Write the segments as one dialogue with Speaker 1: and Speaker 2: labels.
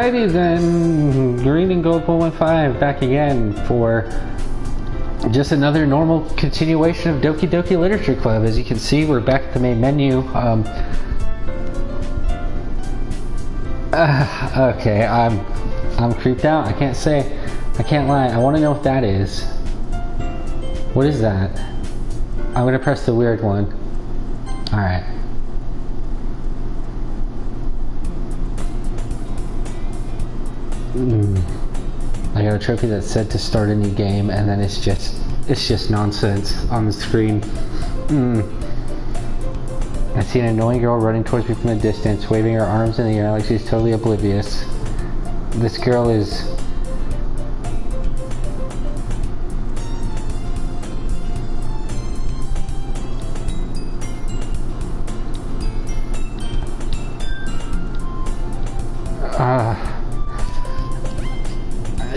Speaker 1: Alrighty then, Green and Gold 115 back again for just another normal continuation of Doki Doki Literature Club. As you can see, we're back at the main menu. Okay, I'm creeped out. I can't lie. I want to know what that is. What is that? I'm gonna press the weird one. Alright. I got a trophy that said to start a new game, and then it's just nonsense on the screen. I see an annoying girl running towards me from a distance, waving her arms in the air like she's totally oblivious. This girl is...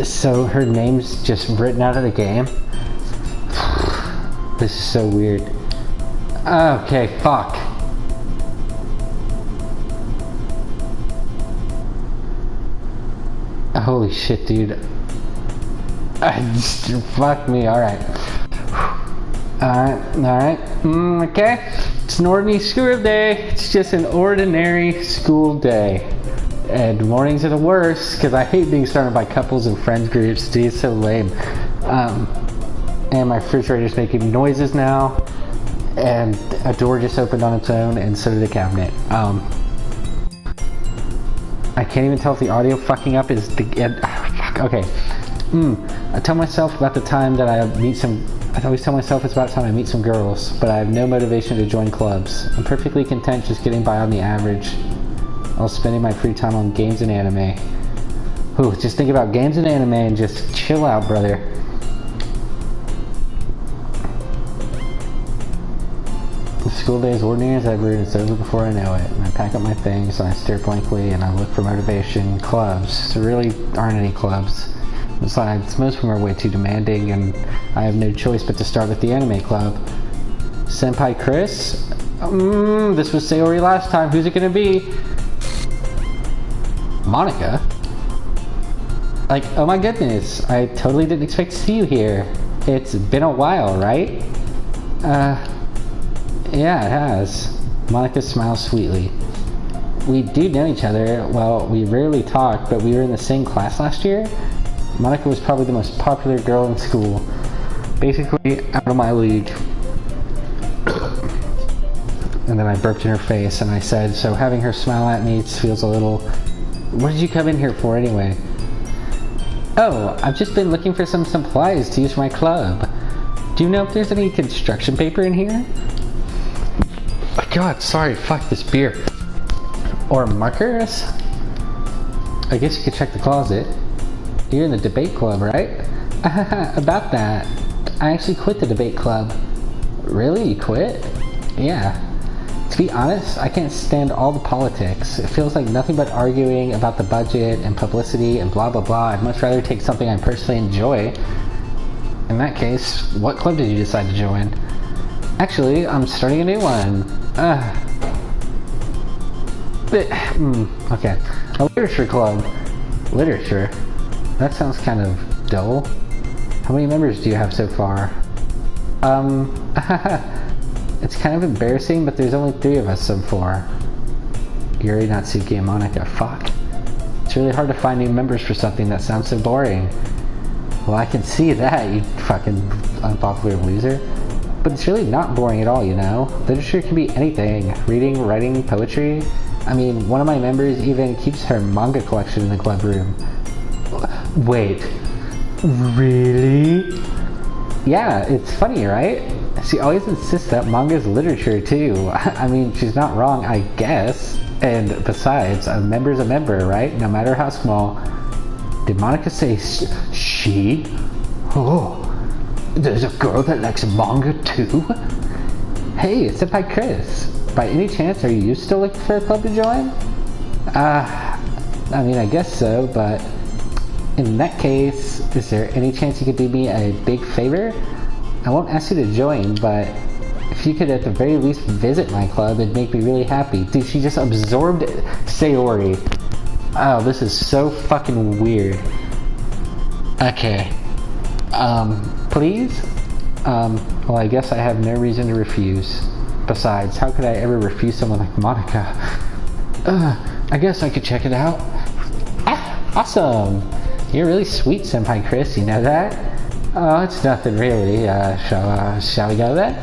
Speaker 1: So her name's just written out of the game? This is so weird. Okay, fuck. Holy shit, dude. Fuck me, alright. Alright. Okay. It's an ordinary school day. It's just an ordinary school day. And mornings are the worst, because I hate being started by couples and friends groups. Dude, it's so lame. And my refrigerator's making noises now. And a door just opened on its own, and so did a cabinet. I can't even tell if the audio fucking up is the... fuck, okay. I tell myself about the time that I always tell myself it's about time I meet some girls, but I have no motivation to join clubs. I'm perfectly content just getting by on the average. I was spending my free time on games and anime. Ooh, just think about games and anime and just chill out, brother. The school day is ordinary as ever, and it's over before I know it. And I pack up my things, and I stare blankly, and I look for motivation. Clubs. There really aren't any clubs. Besides, most of them are way too demanding, and I have no choice but to start with the anime club. Senpai Chris? This was Sayori last time. Who's it gonna be? Monica? Like, oh my goodness, I totally didn't expect to see you here. It's been a while, right? Yeah, it has. Monica smiles sweetly. We do know each other. Well, we rarely talk, but we were in the same class last year. Monica was probably the most popular girl in school. Basically, out of my league. And then I burped in her face and I said, so having her smile at me feels a little... What did you come in here for anyway? Oh, I've just been looking for some supplies to use for my club. Do you know if there's any construction paper in here? Oh god, sorry, fuck this beer. Or markers? I guess you could check the closet. You're in the debate club, right? About that. I actually quit the debate club. Really? You quit? Yeah. To be honest, I can't stand all the politics. It feels like nothing but arguing about the budget and publicity and blah blah blah. I'd much rather take something I personally enjoy. In that case, what club did you decide to join? Actually, I'm starting a new one. Okay. A literature club. Literature? That sounds kind of dull. How many members do you have so far? It's kind of embarrassing, but there's only 3 of us so far. Yuri, Natsuki, and Monica. Fuck. It's really hard to find new members for something that sounds so boring. Well, I can see that, you fucking unpopular loser. But it's really not boring at all, you know? Literature can be anything. Reading, writing, poetry. I mean, one of my members even keeps her manga collection in the club room. Wait. Really? Yeah, it's funny, right? She always insists that manga is literature too. I mean, she's not wrong, I guess. And besides, a member's a member, right? No matter how small. Did Monica say she? Oh, there's a girl that likes manga too? Hey, it's Senpai Chris. By any chance, are you still looking for a club to join? I mean, I guess so, but in that case, is there any chance you could do me a big favor? I won't ask you to join, but if you could at the very least visit my club, it'd make me really happy. Dude, she just absorbed Sayori. Oh, this is so fucking weird. Okay. Please? Well, I guess I have no reason to refuse. Besides, how could I ever refuse someone like Monica? I guess I could check it out. Ah, awesome! You're really sweet, Senpai Chris, you know that? Oh, it's nothing really. Shall we go then?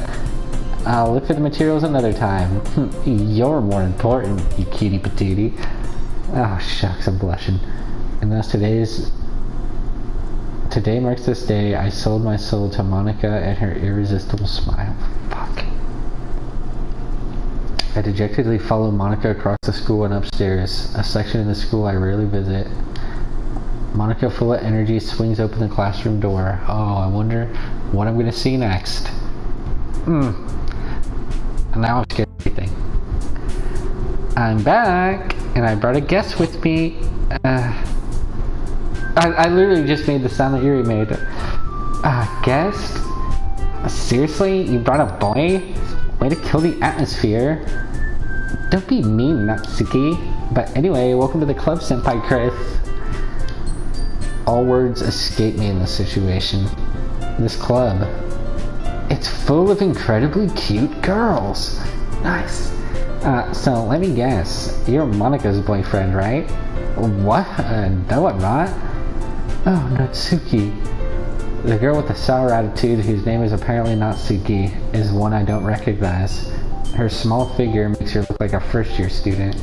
Speaker 1: I'll look for the materials another time. You're more important, you cutie patootie. Oh, shucks, I'm blushing. And thus today marks this day I sold my soul to Monica and her irresistible smile. Fuck. I dejectedly follow Monica across the school and upstairs, a section in the school I rarely visit. Monica, full of energy, swings open the classroom door. Oh, I wonder what I'm gonna see next. And now I'm scared of everything. I'm back, and I brought a guest with me. I literally just made the sound that Yuri made. Guest? Seriously? You brought a boy? Way to kill the atmosphere. Don't be mean, Natsuki. But anyway, welcome to the club, Senpai Chris. All words escape me in this situation. This club. It's full of incredibly cute girls. Nice. So let me guess. You're Monica's boyfriend, right? What? No, I'm not. Oh, Natsuki. The girl with the sour attitude, whose name is apparently Natsuki, is one I don't recognize. Her small figure makes her look like a first-year student.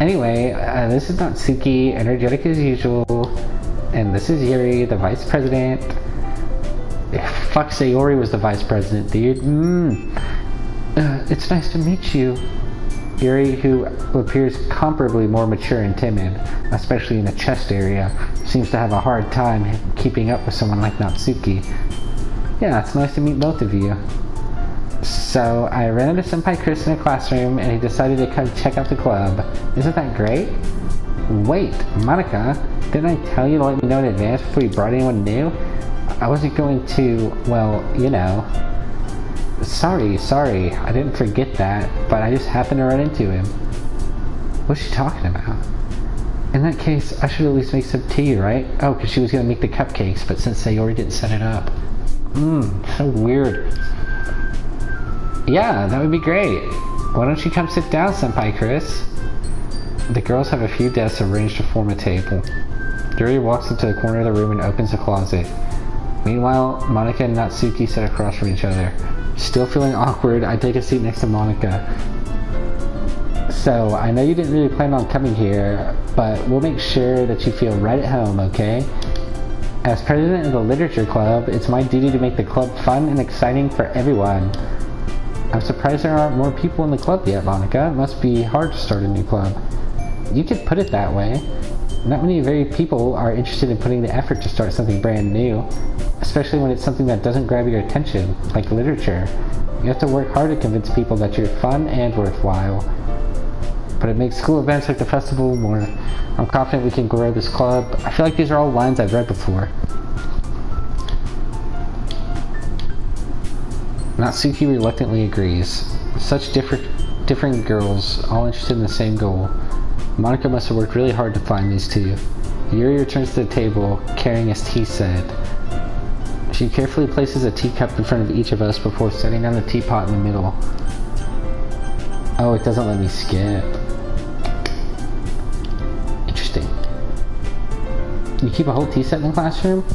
Speaker 1: Anyway, this is Natsuki, energetic as usual, and this is Yuri, the vice president. Fuck, Sayori was the vice president, dude. It's nice to meet you. Yuri, who appears comparably more mature and timid, especially in the chest area, seems to have a hard time keeping up with someone like Natsuki. Yeah, it's nice to meet both of you. So, I ran into Senpai Chris in a classroom and he decided to come check out the club. Isn't that great? Wait, Monica, didn't I tell you to let me know in advance before you brought anyone new? I wasn't going to, well, you know. Sorry, I didn't forget that, but I just happened to run into him. What's she talking about? In that case, I should at least make some tea, right? Oh, because she was going to make the cupcakes, but since Sayori didn't set it up. So weird. Yeah, that would be great. Why don't you come sit down, Senpai Chris? The girls have a few desks arranged to form a table. Yuri walks into the corner of the room and opens the closet. Meanwhile, Monica and Natsuki sit across from each other. Still feeling awkward, I take a seat next to Monica. So, I know you didn't really plan on coming here, but we'll make sure that you feel right at home, okay? As president of the literature club, it's my duty to make the club fun and exciting for everyone. I'm surprised there aren't more people in the club yet, Monica. It must be hard to start a new club. You could put it that way. Not many very people are interested in putting the effort to start something brand new, especially when it's something that doesn't grab your attention, like literature. You have to work hard to convince people that you're fun and worthwhile. But it makes school events like the festival more. I'm confident we can grow this club. I feel like these are all lines I've read before. Natsuki reluctantly agrees. Such different girls, all interested in the same goal. Monica must have worked really hard to find these two. Yuri returns to the table, carrying his tea set. She carefully places a teacup in front of each of us before setting down the teapot in the middle. Oh, it doesn't let me skip. Interesting. You keep a whole tea set in the classroom?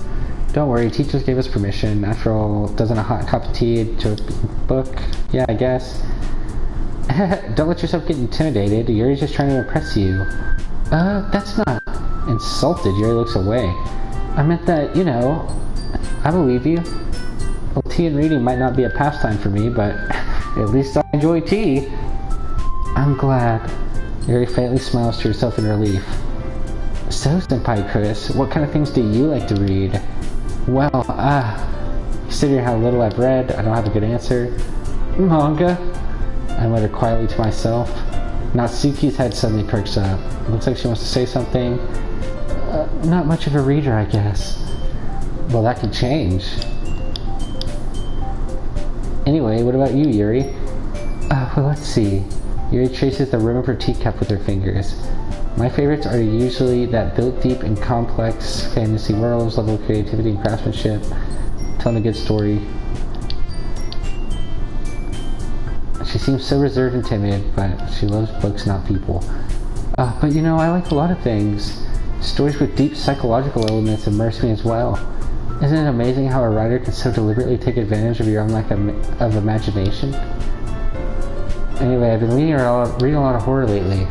Speaker 1: Don't worry, teachers gave us permission. After all, doesn't a hot cup of tea to a book? Yeah, I guess. Don't let yourself get intimidated. Yuri's just trying to impress you. That's not... Insulted, Yuri looks away. I meant that, you know, I believe you. Well, tea and reading might not be a pastime for me, but at least I enjoy tea. I'm glad. Yuri faintly smiles to herself in relief. So, Senpai Chris, what kind of things do you like to read? Well, considering how little I've read, I don't have a good answer. Manga? I mutter quietly to myself. Natsuki's head suddenly perks up. Looks like she wants to say something. Not much of a reader, I guess. Well, that could change. Anyway, what about you, Yuri? Well, let's see. Yuri traces the rim of her teacup with her fingers. My favorites are usually that built deep in complex fantasy worlds, level of creativity and craftsmanship, telling a good story. She seems so reserved and timid, but she loves books, not people. But you know, I like a lot of things. Stories with deep psychological elements immerse me as well. Isn't it amazing how a writer can so deliberately take advantage of your own lack of imagination? Anyway, I've been reading a lot of horror lately.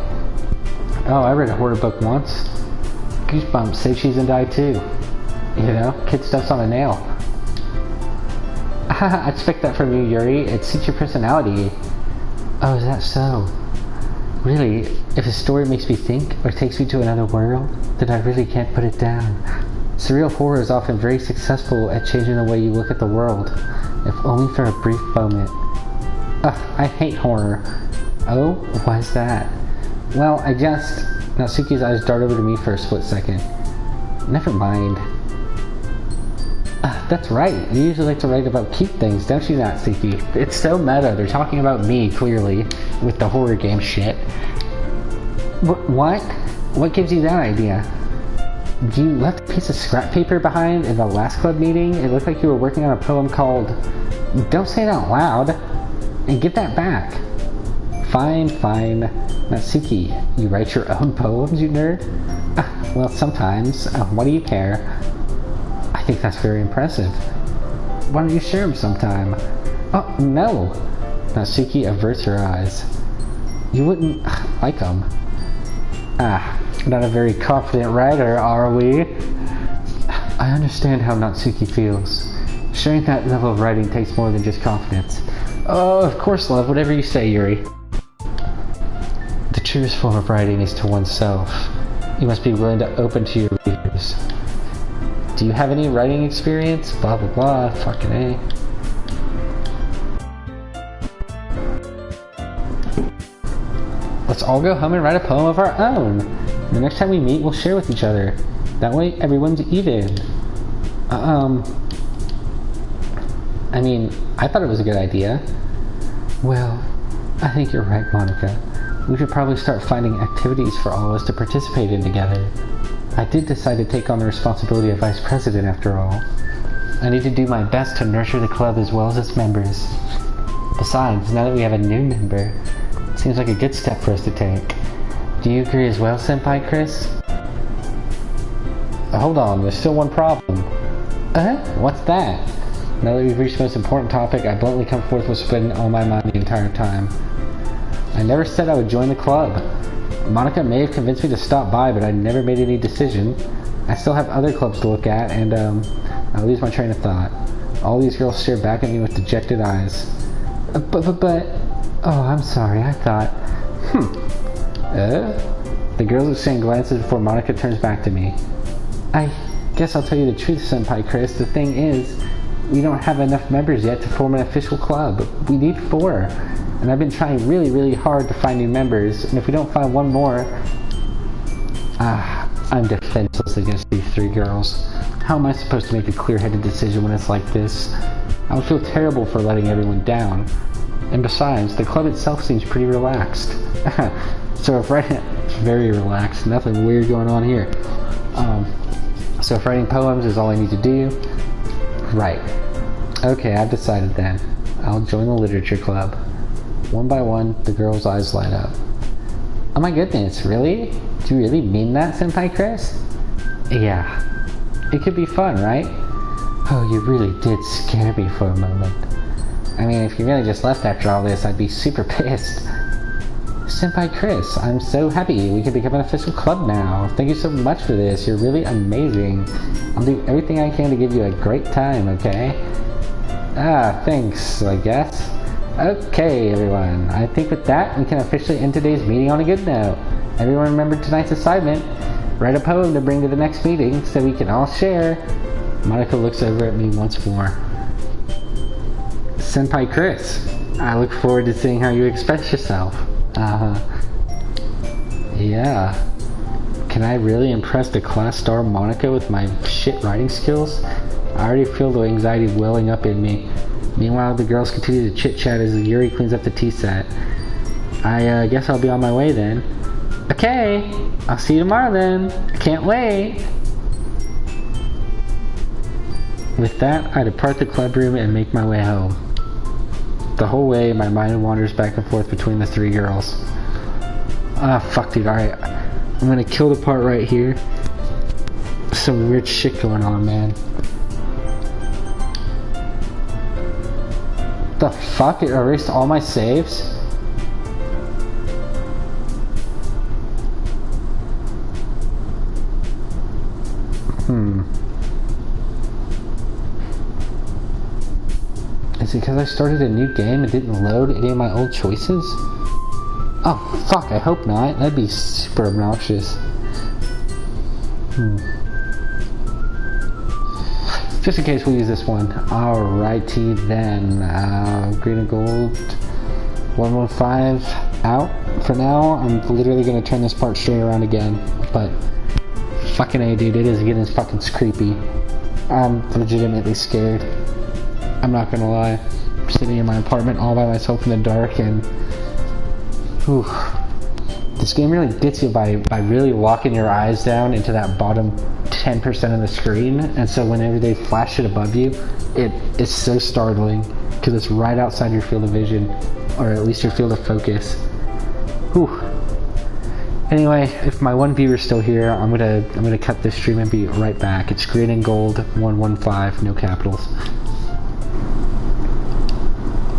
Speaker 1: Oh, I read a horror book once. Goosebumps, Say Cheese and Die Too. You know, kid stuff's on a nail. I expect that from you, Yuri. It suits your personality. Oh, is that so? Really, if a story makes me think or takes me to another world, then I really can't put it down. Surreal horror is often very successful at changing the way you look at the world, if only for a brief moment. Ugh, I hate horror. Oh, why's that? Well, I just... Natsuki's eyes dart over to me for a split second. Never mind. That's right. You usually like to write about cute things, don't you, Natsuki? It's so meta. They're talking about me, clearly, with the horror game shit. What? What gives you that idea? You left a piece of scrap paper behind in the last club meeting? It looked like you were working on a poem called... Don't say it out loud. And give that back. Fine, fine. Natsuki, you write your own poems, you nerd? Well, sometimes. What do you care? I think that's very impressive. Why don't you share them sometime? Oh, no! Natsuki averts her eyes. You wouldn't like them. Not a very confident writer, are we? I understand how Natsuki feels. Sharing that level of writing takes more than just confidence. Oh, of course, love. Whatever you say, Yuri. The truest form of writing is to oneself. You must be willing to open to your readers. Do you have any writing experience? Blah blah blah, fucking A. Let's all go home and write a poem of our own. The next time we meet, we'll share with each other. That way, everyone's even. I mean, I thought it was a good idea. Well, I think you're right, Monica. We should probably start finding activities for all of us to participate in together. I did decide to take on the responsibility of vice president after all. I need to do my best to nurture the club as well as its members. Besides, now that we have a new member, it seems like a good step for us to take. Do you agree as well, Senpai Chris? Hold on, there's still one problem. What's that? Now that we've reached the most important topic, I bluntly come forth with spending all my mind the entire time. I never said I would join the club. Monica may have convinced me to stop by, but I never made any decision. I still have other clubs to look at, and I lose my train of thought. All these girls stare back at me with dejected eyes. But, oh, I'm sorry, I thought, The girls exchange glances before Monica turns back to me. I guess I'll tell you the truth, Senpai Chris. The thing is, we don't have enough members yet to form an official club. We need 4. And I've been trying really, really hard to find new members, and if we don't find one more... I'm defenseless against these 3 girls. How am I supposed to make a clear-headed decision when it's like this? I would feel terrible for letting everyone down. And besides, the club itself seems pretty relaxed. So if writing... It's very relaxed, nothing weird going on here. So if writing poems is all I need to do... Right. Okay, I've decided then. I'll join the literature club. One by one, the girl's eyes light up. Oh my goodness, really? Do you really mean that, Senpai Chris? Yeah. It could be fun, right? Oh, you really did scare me for a moment. I mean, if you really just left after all this, I'd be super pissed. Senpai Chris, I'm so happy we can become an official club now. Thank you so much for this. You're really amazing. I'll do everything I can to give you a great time, okay? Thanks, I guess. Okay, everyone. I think with that, we can officially end today's meeting on a good note. Everyone remember tonight's assignment. Write a poem to bring to the next meeting so we can all share. Monica looks over at me once more. Senpai Chris, I look forward to seeing how you express yourself. Yeah. Can I really impress the class star Monica with my shit writing skills? I already feel the anxiety welling up in me. Meanwhile, the girls continue to chit-chat as Yuri cleans up the tea set. I guess I'll be on my way then. Okay, I'll see you tomorrow then. I can't wait. With that, I depart the club room and make my way home. The whole way, my mind wanders back and forth between the three girls. Ah, fuck, dude. Alright, I'm gonna kill the part right here. Some weird shit going on, man. The fuck? It erased all my saves? Is it because I started a new game and didn't load any of my old choices? Oh, fuck, I hope not. That'd be super obnoxious. Just in case we'll use this one. Alrighty then. Green and gold. 115 out. For now, I'm literally going to turn this part straight around again. But, fucking A, dude, it is getting fucking creepy. I'm legitimately scared. I'm not gonna lie. I'm sitting in my apartment all by myself in the dark and... Whew. This game really gets you by really locking your eyes down into that bottom 10% of the screen, and so whenever they flash it above you, it's so startling because it's right outside your field of vision, or at least your field of focus. Whew. Anyway, if my one viewer's still here, I'm gonna cut this stream and be right back. It's green and gold 115, no capitals.